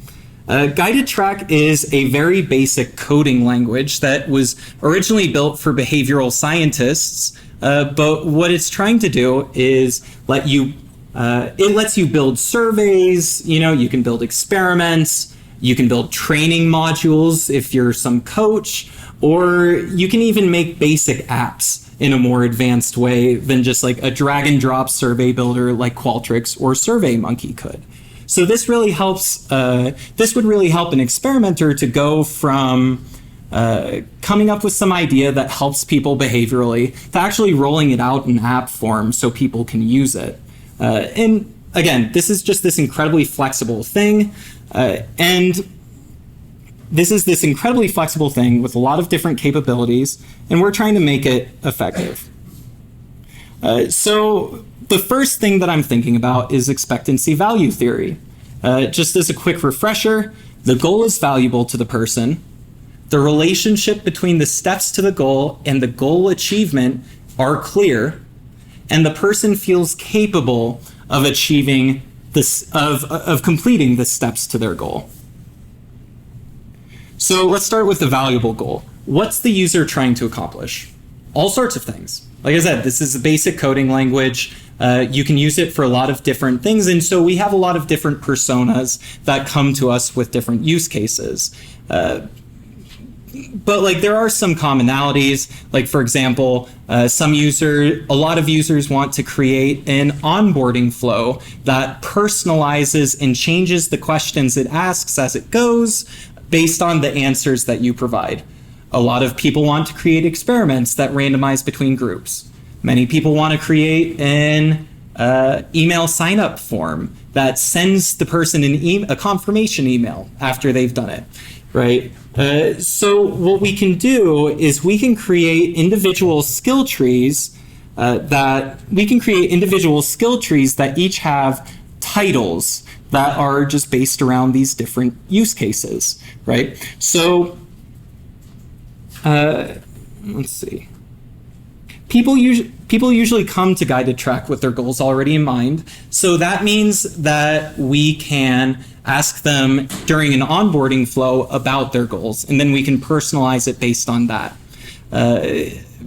GuidedTrack is a very basic coding language that was originally built for behavioral scientists, but what it's trying to do is it lets you build surveys, you can build experiments, you can build training modules if you're some coach, or you can even make basic apps in a more advanced way than just like a drag and drop survey builder like Qualtrics or SurveyMonkey could. So this really helps, this would really help an experimenter to go from coming up with some idea that helps people behaviorally to actually rolling it out in app form so people can use it. And again, this is just this incredibly flexible thing. And this is this incredibly flexible thing with a lot of different capabilities, and we're trying to make it effective. So the first thing that I'm thinking about is expectancy value theory. Just as a quick refresher, the goal is valuable to the person. The relationship between the steps to the goal and the goal achievement are clear, and the person feels capable of achieving this, of completing the steps to their goal. So let's start with the valuable goal. What's the user trying to accomplish? All sorts of things. Like I said, this is a basic coding language. You can use it for a lot of different things. And so we have a lot of different personas that come to us with different use cases. But like there are some commonalities. Like for example, a lot of users want to create an onboarding flow that personalizes and changes the questions it asks as it goes based on the answers that you provide. A lot of people want to create experiments that randomize between groups. Many people want to create an email sign-up form that sends the person a confirmation email after they've done it, right? So what we can do is we can create individual skill trees that each have titles that are just based around these different use cases, right? So let's see. People usually come to GuidedTrack with their goals already in mind. So that means that we can ask them during an onboarding flow about their goals, and then we can personalize it based on that.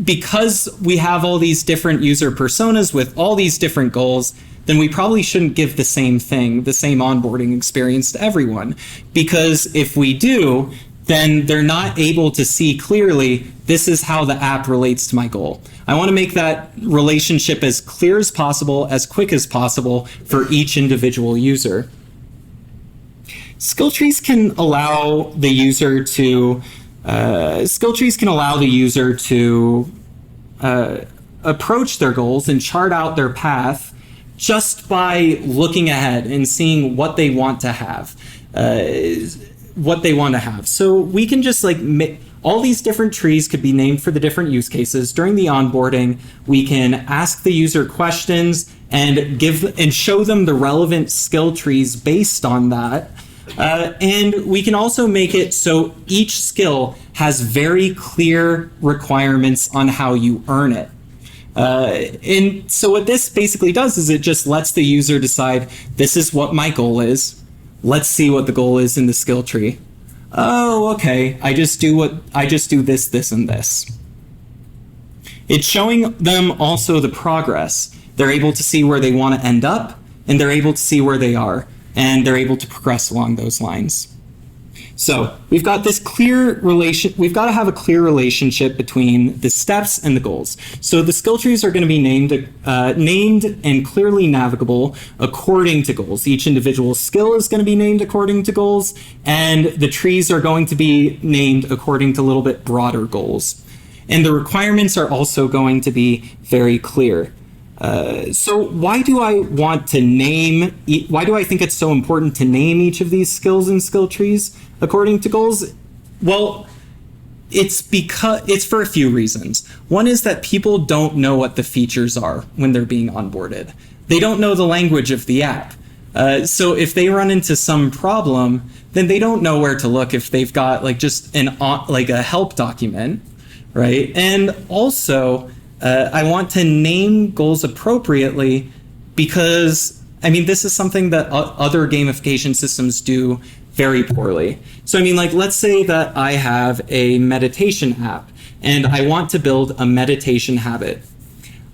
Because we have all these different user personas with all these different goals, then we probably shouldn't give the same onboarding experience to everyone. Because if we do, then they're not able to see clearly, this is how the app relates to my goal. I want to make that relationship as clear as possible, as quick as possible for each individual user. Skill trees can allow the user to approach their goals and chart out their path just by looking ahead and seeing what they want to have. So we can just like all these different trees could be named for the different use cases. During the onboarding, we can ask the user questions and show them the relevant skill trees based on that. And we can also make it so each skill has very clear requirements on how you earn it. And so what this basically does is it just lets the user decide, this is what my goal is. Let's see what the goal is in the skill tree. Oh, okay, I just do this, this, and this. It's showing them also the progress. They're able to see where they want to end up, and they're able to see where they are, and they're able to progress along those lines. So we've got this clear relation. We've got to have a clear relationship between the steps and the goals. So the skill trees are going to be named and clearly navigable according to goals. Each individual skill is going to be named according to goals, and the trees are going to be named according to a little bit broader goals. And the requirements are also going to be very clear. So why do I think it's so important to name each of these skills and skill trees according to goals? Well, it's for a few reasons. One is that people don't know what the features are when they're being onboarded. They don't know the language of the app. So if they run into some problem, then they don't know where to look if they've got like just a help document, right? And also, I want to name goals appropriately because, I mean, this is something that other gamification systems do very poorly. So, I mean, like, let's say that I have a meditation app and I want to build a meditation habit.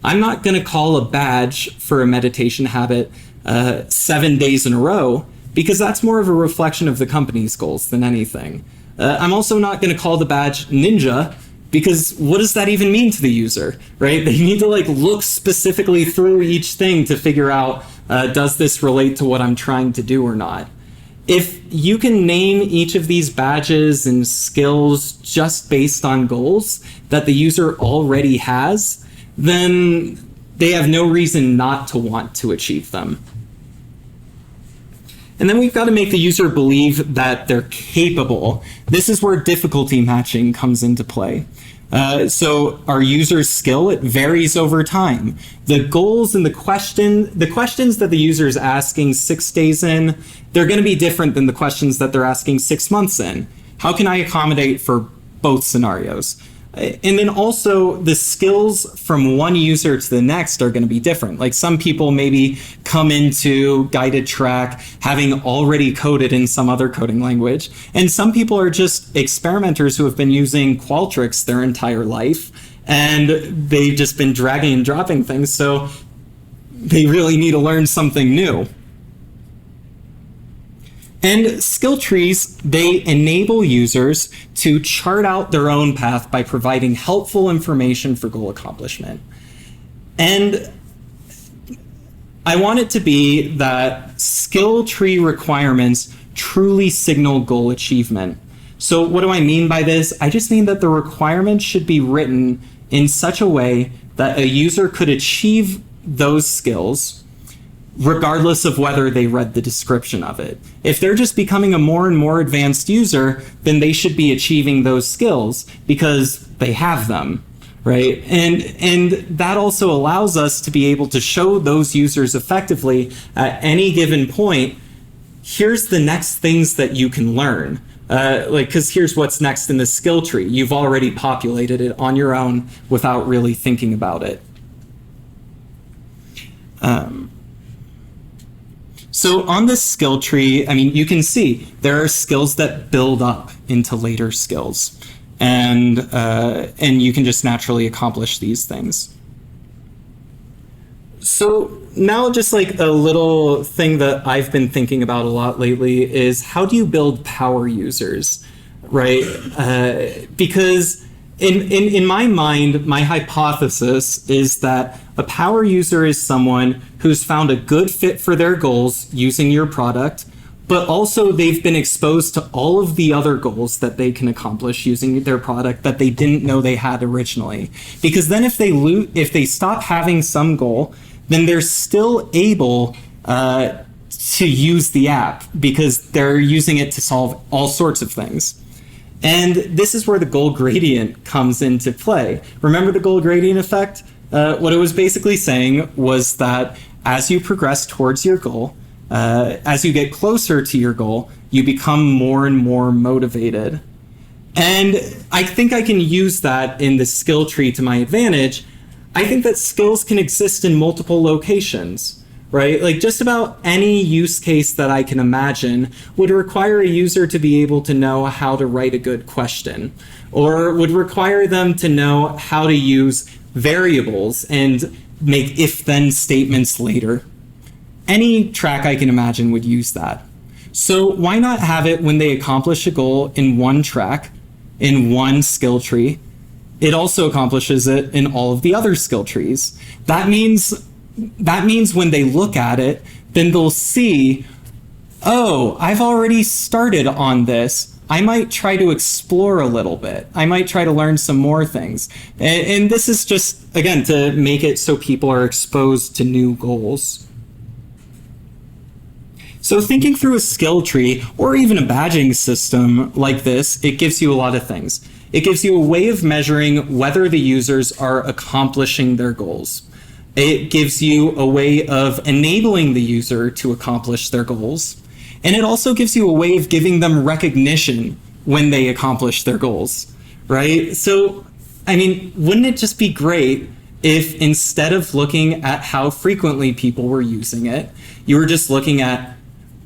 I'm not going to call a badge for a meditation habit 7 days in a row because that's more of a reflection of the company's goals than anything. I'm also not going to call the badge ninja because what does that even mean to the user, right? They need to like look specifically through each thing to figure out, does this relate to what I'm trying to do or not? If you can name each of these badges and skills just based on goals that the user already has, then they have no reason not to want to achieve them. And then we've got to make the user believe that they're capable. This is where difficulty matching comes into play. So our user's skill, it varies over time. The goals and the questions that the user is asking 6 days in, they're going to be different than the questions that they're asking 6 months in. How can I accommodate for both scenarios? And then also the skills from one user to the next are going to be different. Like some people maybe come into GuidedTrack having already coded in some other coding language. And some people are just experimenters who have been using Qualtrics their entire life. And they've just been dragging and dropping things. So they really need to learn something new. And skill trees, they enable users to chart out their own path by providing helpful information for goal accomplishment. And I want it to be that skill tree requirements truly signal goal achievement. So what do I mean by this? I just mean that the requirements should be written in such a way that a user could achieve those skills regardless of whether they read the description of it. If they're just becoming a more and more advanced user, then they should be achieving those skills because they have them, right? And that also allows us to be able to show those users effectively at any given point, here's the next things that you can learn. Because here's what's next in the skill tree. You've already populated it on your own without really thinking about it. So on this skill tree, I mean, you can see there are skills that build up into later skills, and you can just naturally accomplish these things. So now just like a little thing that I've been thinking about a lot lately is how do you build power users, right? Because in my mind, my hypothesis is that a power user is someone who's found a good fit for their goals using your product, but also they've been exposed to all of the other goals that they can accomplish using their product that they didn't know they had originally. Because then if they stop having some goal, then they're still able to use the app because they're using it to solve all sorts of things. And this is where the goal gradient comes into play. Remember the goal gradient effect? What it was basically saying was that as you progress towards your goal, as you get closer to your goal, you become more and more motivated. And I think I can use that in the skill tree to my advantage. I think that skills can exist in multiple locations, right? Like just about any use case that I can imagine would require a user to be able to know how to write a good question, or would require them to know how to use variables and make if-then statements later. Any track I can imagine would use that. So why not have it when they accomplish a goal in one track, in one skill tree? It also accomplishes it in all of the other skill trees. That means when they look at it, then they'll see, oh, I've already started on this. I might try to explore a little bit. I might try to learn some more things. And this is just, again, to make it so people are exposed to new goals. So thinking through a skill tree or even a badging system like this, it gives you a lot of things. It gives you a way of measuring whether the users are accomplishing their goals. It gives you a way of enabling the user to accomplish their goals. And it also gives you a way of giving them recognition when they accomplish their goals, right? So, I mean, wouldn't it just be great if instead of looking at how frequently people were using it, you were just looking at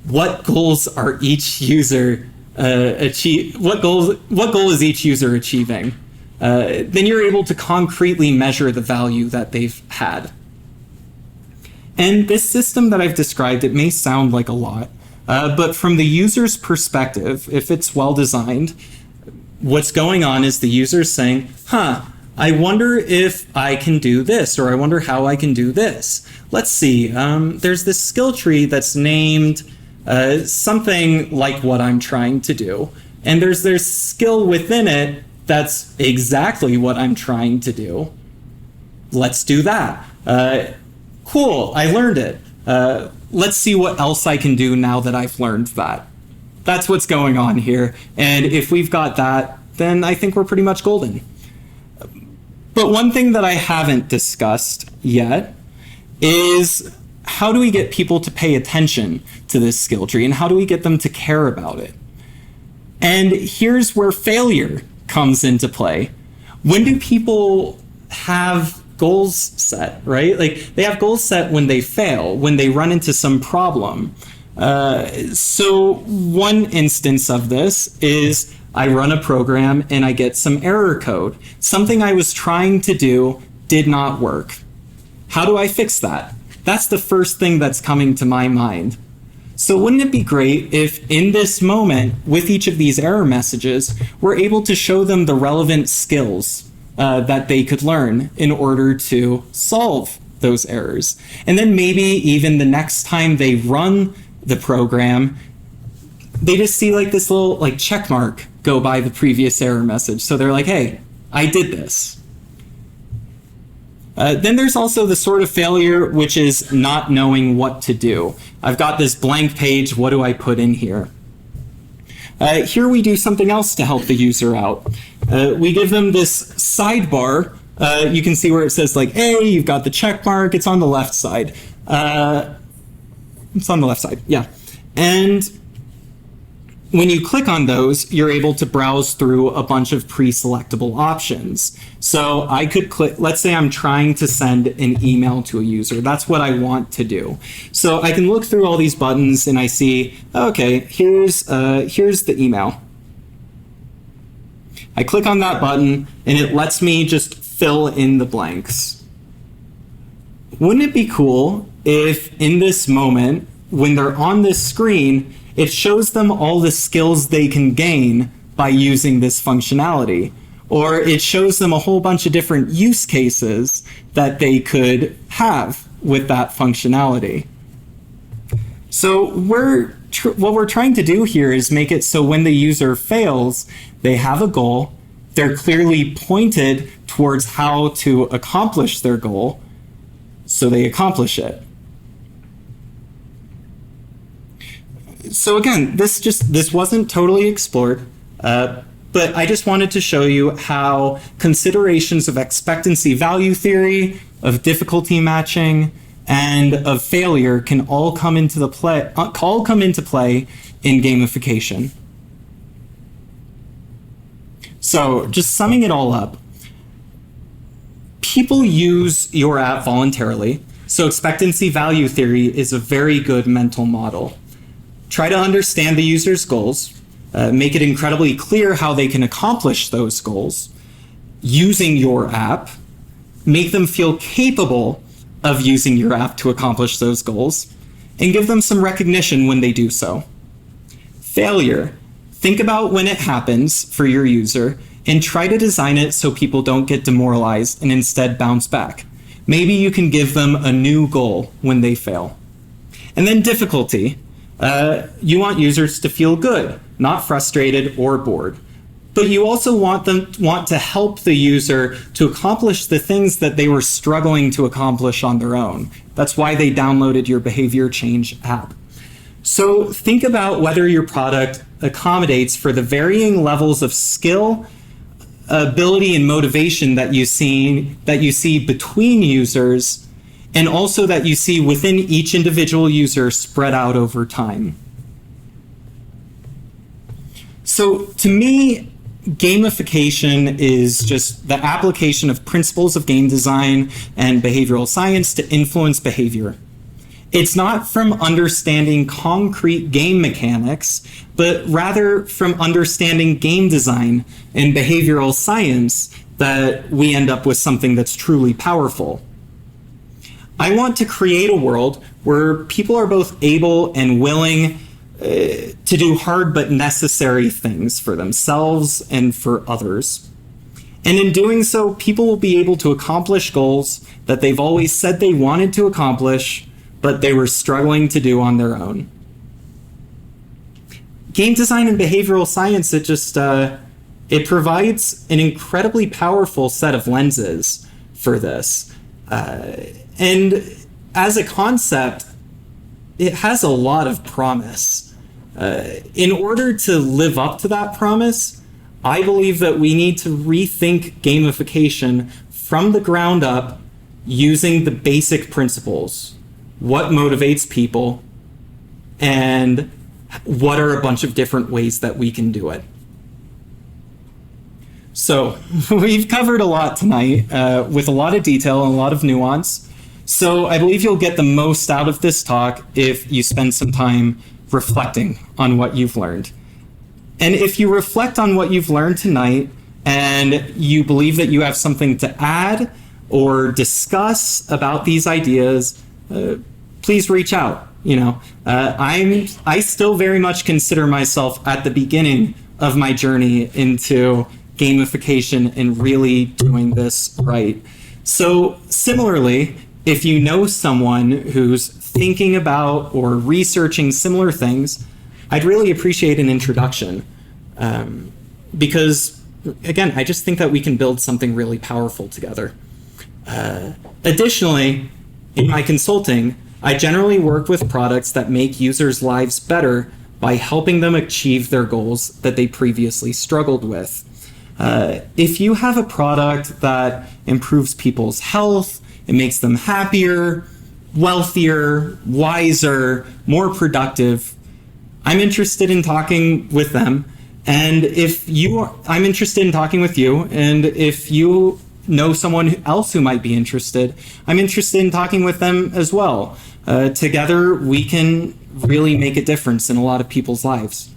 what goals are each user what goal is each user achieving? Then you're able to concretely measure the value that they've had. And this system that I've described, it may sound like a lot, but from the user's perspective, if it's well designed, what's going on is the user's saying, I wonder if I can do this, or I wonder how I can do this. Let's see, there's this skill tree that's named something like what I'm trying to do. And there's skill within it that's exactly what I'm trying to do. Let's do that. Cool, I learned it. Let's see what else I can do now that I've learned that. That's what's going on here. And if we've got that, then I think we're pretty much golden. But one thing that I haven't discussed yet is how do we get people to pay attention to this skill tree, and how do we get them to care about it? And here's where failure comes into play. When do people have goals set, right? Like they have goals set when they fail, when they run into some problem. So one instance of this is I run a program and I get some error code. Something I was trying to do did not work. How do I fix that? That's the first thing that's coming to my mind. So wouldn't it be great if in this moment, with each of these error messages, we're able to show them the relevant skills that they could learn in order to solve those errors. And then maybe even the next time they run the program, they just see like this little like check mark go by the previous error message. So they're like, hey, I did this. Then there's also the sort of failure which is not knowing what to do. I've got this blank page, what do I put in here? Here we do something else to help the user out. We give them this sidebar. You can see where it says like, hey, you've got the check mark, it's on the left side. It's on the left side, yeah. And when you click on those, you're able to browse through a bunch of pre-selectable options. So I could click, let's say I'm trying to send an email to a user. That's what I want to do. So I can look through all these buttons and I see, okay, here's the email. I click on that button and it lets me just fill in the blanks. Wouldn't it be cool if in this moment, when they're on this screen, it shows them all the skills they can gain by using this functionality? Or it shows them a whole bunch of different use cases that they could have with that functionality. So we're what we're trying to do here is make it so when the user fails, they have a goal, they're clearly pointed towards how to accomplish their goal, so they accomplish it. So again, this wasn't totally explored, but I just wanted to show you how considerations of expectancy value theory, of difficulty matching, and of failure can all come into play in gamification. So just summing it all up, people use your app voluntarily, so expectancy value theory is a very good mental model. Try to understand the user's goals, make it incredibly clear how they can accomplish those goals using your app, make them feel capable of using your app to accomplish those goals, and give them some recognition when they do so. Failure. Think about when it happens for your user and try to design it so people don't get demoralized and instead bounce back. Maybe you can give them a new goal when they fail. And then difficulty. You want users to feel good, not frustrated or bored. But you also want to help the user to accomplish the things that they were struggling to accomplish on their own. That's why they downloaded your behavior change app. So think about whether your product accommodates for the varying levels of skill, ability, and motivation that you see between users, and also that you see within each individual user spread out over time. So to me, gamification is just the application of principles of game design and behavioral science to influence behavior. It's not from understanding concrete game mechanics, but rather from understanding game design and behavioral science that we end up with something that's truly powerful. I want to create a world where people are both able and willing to do hard but necessary things for themselves and for others. And in doing so, people will be able to accomplish goals that they've always said they wanted to accomplish, but they were struggling to do on their own. Game design and behavioral science, it provides an incredibly powerful set of lenses for this. And as a concept, it has a lot of promise. In order to live up to that promise, I believe that we need to rethink gamification from the ground up using the basic principles. What motivates people, and what are a bunch of different ways that we can do it. So we've covered a lot tonight with a lot of detail and a lot of nuance. So I believe you'll get the most out of this talk if you spend some time reflecting on what you've learned. And if you reflect on what you've learned tonight and you believe that you have something to add or discuss about these ideas, please reach out. I still very much consider myself at the beginning of my journey into gamification and really doing this right. So similarly, if you know someone who's thinking about or researching similar things, I'd really appreciate an introduction. Because again, I just think that we can build something really powerful together. Additionally, in my consulting, I generally work with products that make users' lives better by helping them achieve their goals that they previously struggled with. If you have a product that improves people's health, it makes them happier, wealthier, wiser, more productive, I'm interested in talking with them. And I'm interested in talking with you. And if you know someone else who might be interested, I'm interested in talking with them as well. Together, we can really make a difference in a lot of people's lives.